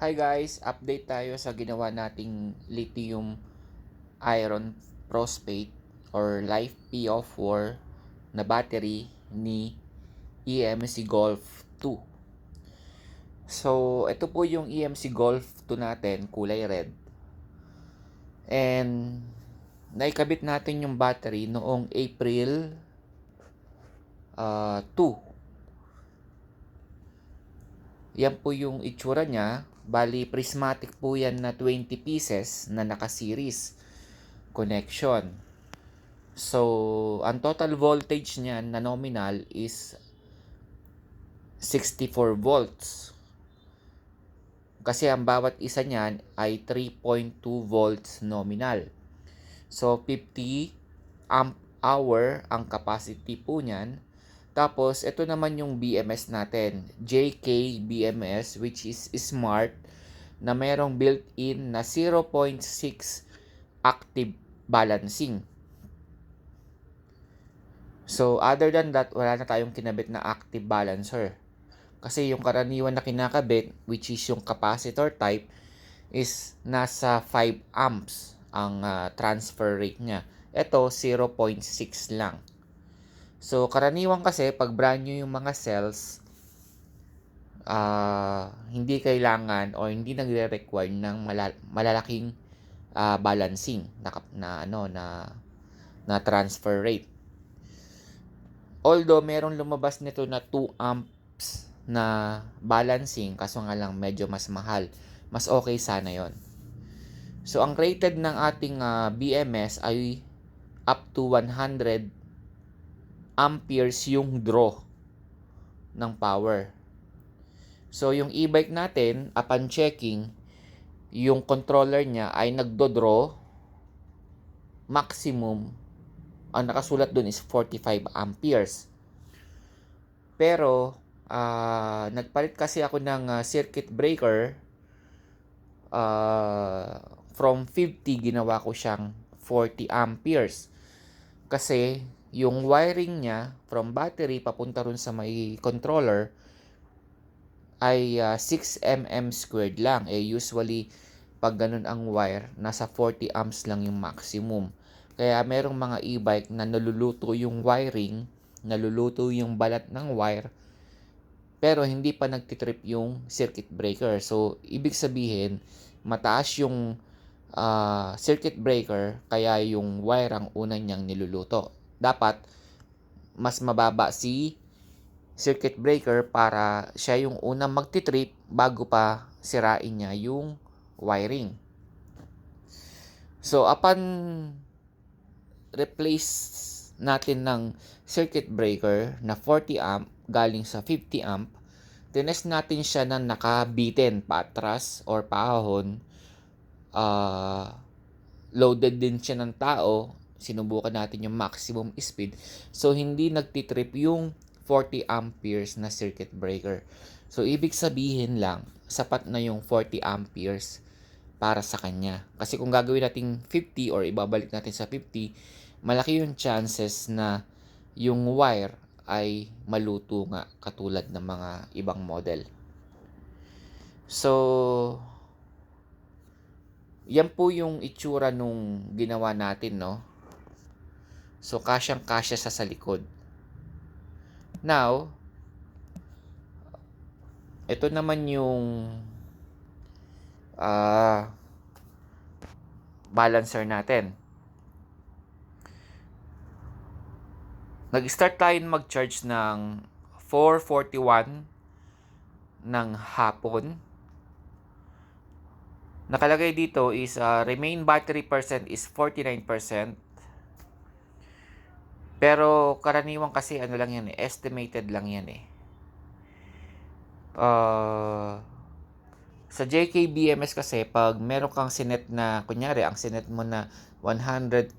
Hi guys, update tayo sa ginawa nating lithium iron phosphate or Life PO4 na battery ni EMC Golf 2. So, ito po yung EMC Golf 2 natin, kulay red. And naikabit natin yung battery noong April 2. Yan po yung itsura niya. Bali, prismatic po yan na 20 pieces na naka-series connection. So, ang total voltage niyan na nominal is 64 volts. Kasi ang bawat isa niyan ay 3.2 volts nominal. So, 50 amp hour ang capacity po niyan. Tapos, ito naman yung BMS natin. JK BMS, which is smart, na merong built-in na 0.6 active balancing. So, other than that, wala na tayong kinabit na active balancer. Kasi yung karaniwan na kinakabit, which is yung capacitor type, is nasa 5 amps ang transfer rate niya. Ito, 0.6 lang. So, karaniwan kasi, pag brand new yung mga cells, hindi kailangan o hindi nagre-require ng malalaking balancing na transfer rate. Although merong lumabas nito na 2 amps na balancing, kaso nga lang medyo mas mahal. Mas okay sana yon. So ang rated ng ating BMS ay up to 100 amperes yung draw ng power. So yung e-bike natin, upon checking, yung controller niya ay nagdo-draw maximum, ang nakasulat dun is 45 amperes. Pero nagpalit kasi ako ng circuit breaker. From 50 ginawa ko siyang 40 amperes. Kasi yung wiring niya from battery papunta ron sa may controller ay 6 mm squared lang. Usually pag ganun ang wire, nasa 40 amps lang yung maximum. Kaya merong mga e-bike na naluluto yung wiring, naluluto yung balat ng wire, pero hindi pa nagtitrip yung circuit breaker. So, ibig sabihin, mataas yung circuit breaker, kaya yung wire ang unang niyang niluluto. Dapat, mas mababa si circuit breaker para siya yung unang magtitrip bago pa sirain niya yung wiring. So, upon replace natin ng circuit breaker na 40 amp galing sa 50 amp, tinest natin siya na nakabitin patras or paahon. Loaded din siya ng tao. Sinubukan natin yung maximum speed. So, hindi nagtitrip yung 40 amperes na circuit breaker. So, ibig sabihin lang, sapat na yung 40 amperes para sa kanya. Kasi kung gagawin natin 50 or ibabalik natin sa 50, malaki yung chances na yung wire ay maluto nga katulad ng mga ibang model. So, yan po yung itsura nung ginawa natin, no? So, kasyang-kasya sa likod. Now, ito naman yung balancer natin. Nag-start tayo mag-charge ng 4:41 ng hapon. Nakalagay dito is remain battery percent is 49%. Pero karaniwan kasi ano lang yan estimated lang yan Sa JKBMS kasi pag meron kang sinet na, kunyari ang sinet mo na 100%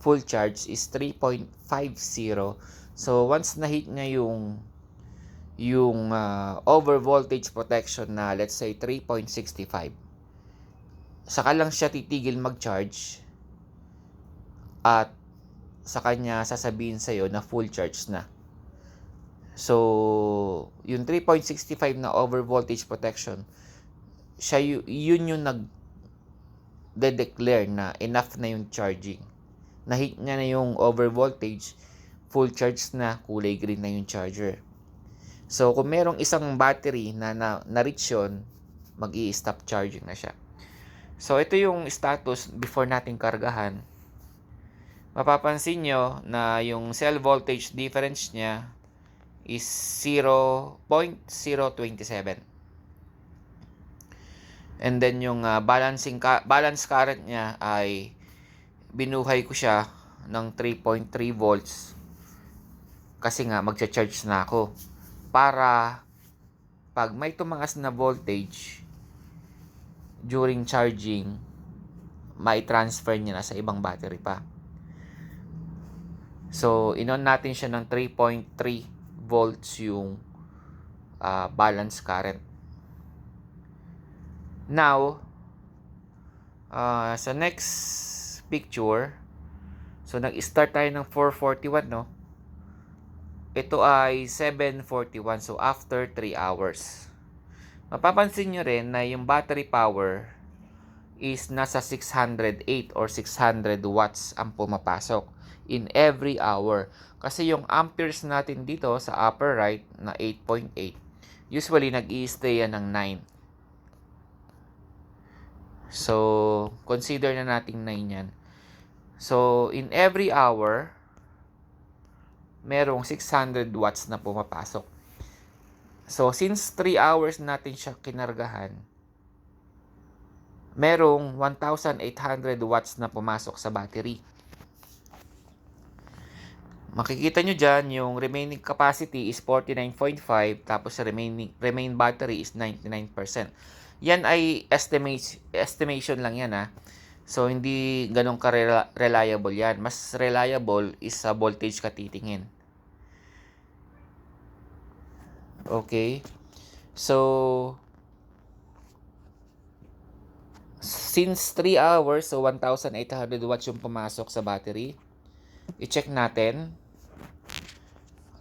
full charge is 3.50. So once na hit niya yung over voltage protection na let's say 3.65, saka lang siya titigil mag-charge at sa kanya sasabihin sa'yo na full charge na. So, yung 3.65 na over voltage protection, yun yung nag-declare na enough na yung charging. Na-hit niya na yung over voltage, full charge na, kulay green na yung charger. So, kung merong isang battery na na-reach yun, mag-i-stop charging na siya. So, ito yung status before natin kargahan. Mapapansin nyo na yung cell voltage difference niya is 0.027. And then yung balance current niya ay binuhay ko siya ng 3.3 volts kasi nga magcha-charge na ako para pag may tumaas na voltage during charging, mai-transfer niya na sa ibang battery pa. So, inon natin siya ng 3.3 volts yung balance current. Now, sa next picture, so nag-start tayo ng 4:41, no? Ito ay 7:41, so after 3 hours. Mapapansin nyo rin na yung battery power is nasa 608 or 600 watts ang pumapasok in every hour. Kasi yung amperes natin dito sa upper right na 8.8, usually nag-i-stay yan ng 9. So, consider na natin 9 yan. So, in every hour, merong 600 watts na pumapasok. So, since 3 hours natin siya kinargahan, merong 1,800 watts na pumasok sa battery. Makikita nyo dyan, yung remaining capacity is 49.5, tapos sa remain battery is 99%. Yan ay estimation lang yan, ha. So, hindi ganun ka-reliable yan. Mas reliable is sa voltage ka titingin. Okay? So, since 3 hours, so 1,800 watts yung pumasok sa battery. I-check natin.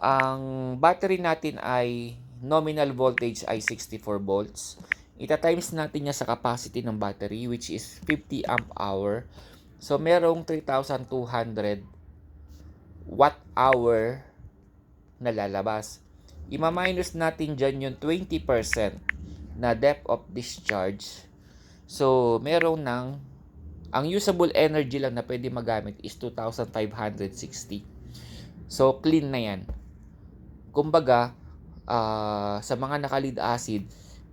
Ang battery natin ay nominal voltage ay 64 volts. Ita-times natin niya sa capacity ng battery, which is 50 amp hour. So, merong 3,200 watt hour na lalabas. Ima-minus natin dyan yung 20% na depth of discharge. So, merong ang usable energy lang na pwede magamit is 2,560. So, clean na yan. Kumbaga, sa mga naka-lead acid,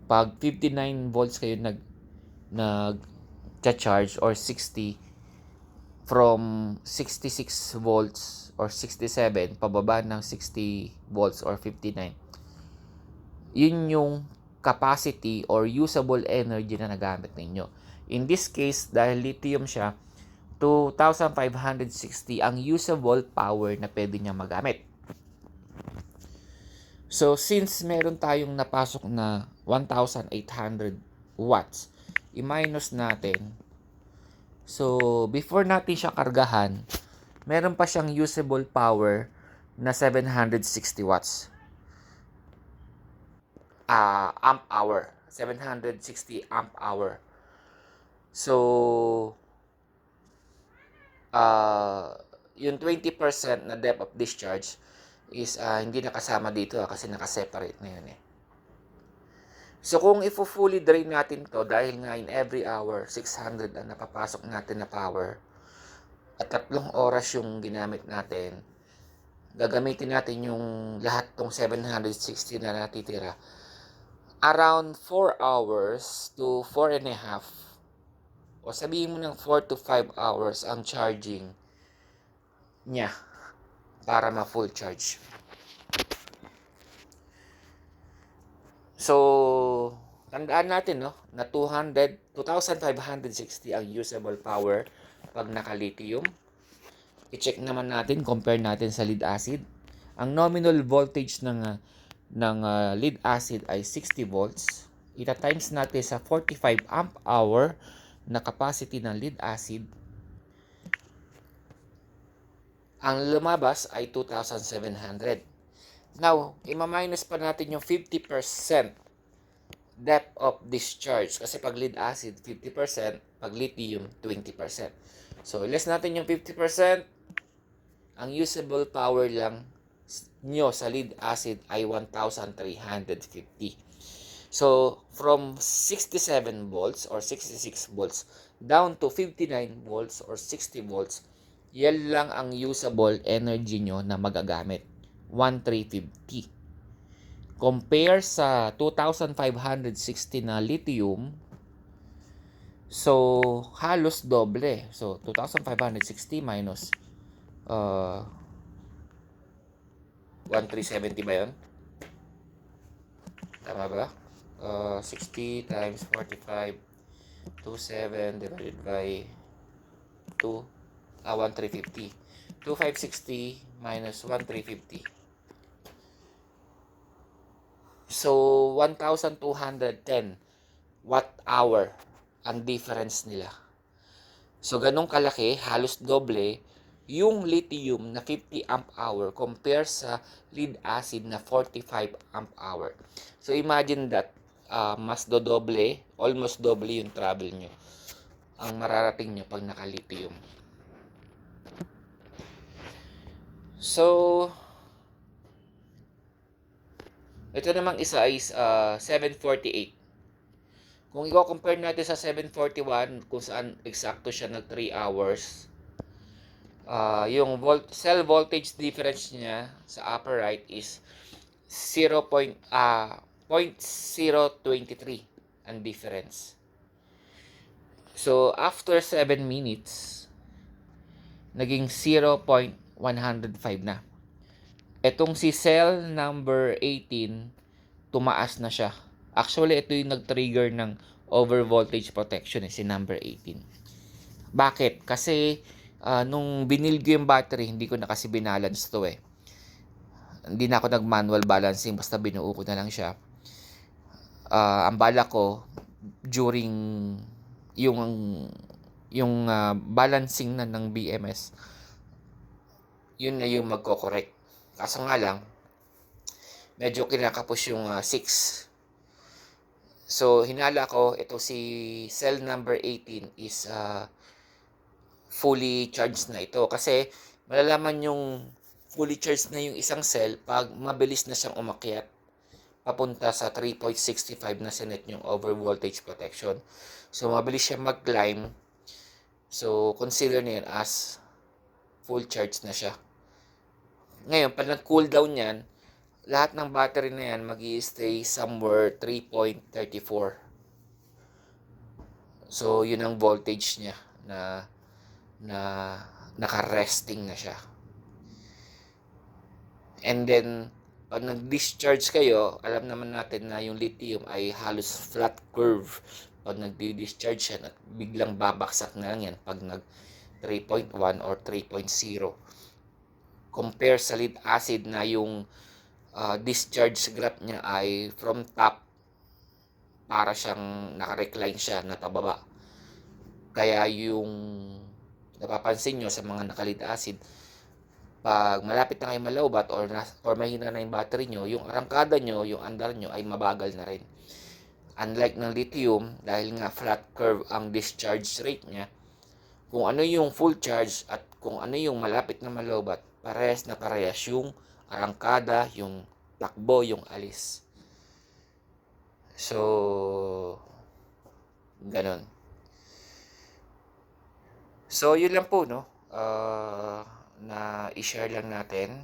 pag 59 volts kayo nag-charge or 60, from 66 volts or 67, pababa ng 60 volts or 59, yun yung capacity or usable energy na nagamit ninyo. In this case, dahil lithium siya, 2,560 ang usable power na pwede niya magamit. So, since meron tayong napasok na 1,800 watts, i-minus natin. So, before natin siya kargahan, meron pa siyang usable power na 760 watts. Amp hour. 760 amp hour. So, yung 20% na depth of discharge is hindi nakasama dito kasi nakaseparate na yun eh. So, kung fully drain natin to, dahil nga in every hour, 600 ang napapasok natin na power, at 3 oras yung ginamit natin, gagamitin natin yung lahat tong 760 na natitira. Around 4 hours to 4.5, o sabihin mo ng 4 to 5 hours ang charging niya para ma-full charge. So, tandaan natin, no, na 2,560 ang usable power pag naka-lithium. I-check naman natin, compare natin sa lead acid. Ang nominal voltage ng lead acid ay 60 volts. Ita-times natin sa 45 amp hour na capacity ng lead acid. Ang lumabas ay 2,700. Now, ima-minus pa natin yung 50% depth of discharge. Kasi pag lead acid, 50%, pag lithium, 20%. So, less natin yung 50%, ang usable power lang nyo sa lead acid ay 1,350. So, from 67 volts or 66 volts down to 59 volts or 60 volts, yan lang ang usable energy nyo na magagamit. 1,350. Compare sa 2,560 na lithium, so halos doble. So, 2,560 minus 1,370 ba yun? Tama ba? 60 times 45, 27 divided by 2, 1,350. 2,560 minus 1,350. So, 1,210 watt hour ang difference nila. So, ganun kalaki, halos doble, yung lithium na 50 amp hour compare sa lead acid na 45 amp hour. So, imagine that, mas dodoble, almost doble yung travel nyo. Ang mararating nyo pag naka-lithium. So, ito namang isa is 748. Kung i-compare natin sa 741, kung saan eksakto siya nag 3 hours, yung cell voltage difference niya sa upper right is 0.023 ang difference. So, after 7 minutes, naging 0.105 na. Etong si cell number 18, tumaas na siya. Actually, ito yung nag-trigger ng overvoltage protection, si number 18. Bakit? Kasi nung binil ko yung battery, hindi ko na kasi binalance to eh. Hindi na ako nag-manual balancing, basta binuo ko na lang siya. Ang bala ko, during yung balancing na ng BMS, yun na yung magko-correct. Kaso nga lang, medyo kinakapos yung 6. So, hinala ko, ito si cell number 18 is fully charged na ito. Kasi, malalaman yung fully charged na yung isang cell pag mabilis na siyang umakyat papunta sa 3.65 na sinet yung overvoltage protection. So, mabilis siya mag-climb. So, consider na yun as full charge na siya. Ngayon, pag nag-cool down yan, lahat ng battery na yan mag-i-stay somewhere 3.34. So, yun ang voltage niya na naka-resting na siya. And then, pag nag-discharge kayo, alam naman natin na yung lithium ay halos flat curve. Pag nag-discharge yan at biglang babaksak na lang yan pag nag 3.1 or 3.0. Compare sa lead acid na yung discharge graph niya ay from top, para siyang naka-recline siya na pababa. Kaya yung napapansin nyo sa mga naka-lead acid, pag malapit na kayo malaubat or mahina na yung battery nyo, yung arangkada nyo, yung andar nyo ay mabagal na rin. Unlike ng lithium, dahil nga flat curve ang discharge rate niya, kung ano yung full charge at kung ano yung malapit na malaubat, parehas na parehas yung arangkada, yung takbo, yung alis. So, ganun. So, yun lang po, no? Na i-share lang natin.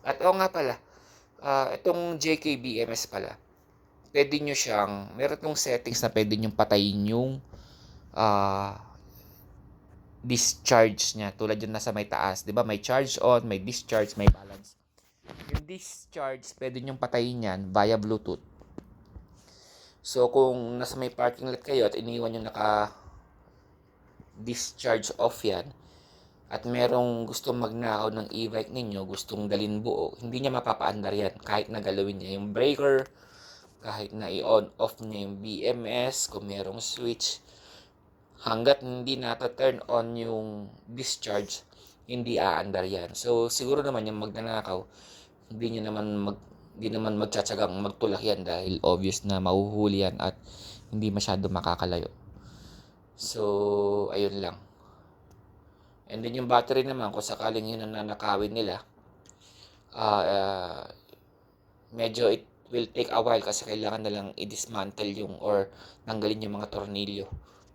At oo nga pala, itong JKBMS pala, pwede nyo siyang, meron tong settings na pwede nyo patayin yung discharge niya. Tulad yun nasa may taas. Diba? May charge on, may discharge, may balance. Yung discharge, pwede nyo patayin yan via Bluetooth. So, kung nasa may parking lot kayo at iniwan nyo naka-discharge off yan, at merong gustong magnakaw ng e-bike ninyo, gustong dalin buo, hindi niya mapapaandar yan. Kahit na galawin niya yung breaker, kahit na i-on off niya yung BMS, kung merong switch, hanggat hindi nata-turn on yung discharge, hindi aandar yan. So, siguro naman yung magnanakaw, hindi niya naman Hindi naman magtsatsagang magtulak yan dahil obvious na mahuhuli yan at hindi masyado makakalayo. So, ayun lang. And then yung battery naman, kung sakaling yun ang nanakawin nila, medyo it will take a while kasi kailangan na lang i-dismantle yung or tanggalin yung mga tornilyo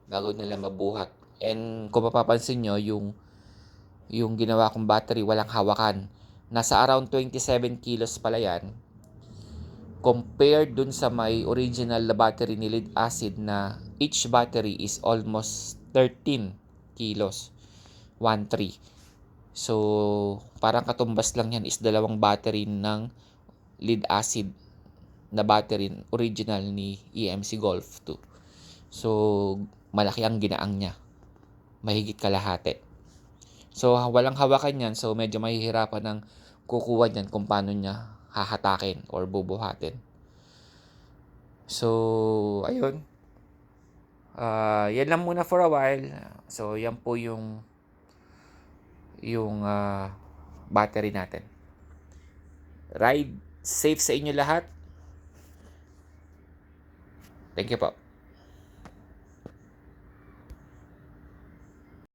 bago nila mabuhat. And kung mapapansin nyo, yung ginawa kong battery walang hawakan. Nasa around 27 kilos pala yan compared dun sa may original na battery ni lead acid na each battery is almost 13 kilos. 1.3. So, parang katumbas lang yan is dalawang battery ng lead acid na battery original ni EMC Golf 2. So, malaki ang ginaang niya. Mahigit kalahati. So, walang hawakan yan. So, medyo mahihirapan ng kukuha niyan kung paano niya hahatakin or bubuhatin. So, ayun. Yan lang muna for a while. So, yan po yung battery natin. Ride safe sa inyo lahat. Thank you po.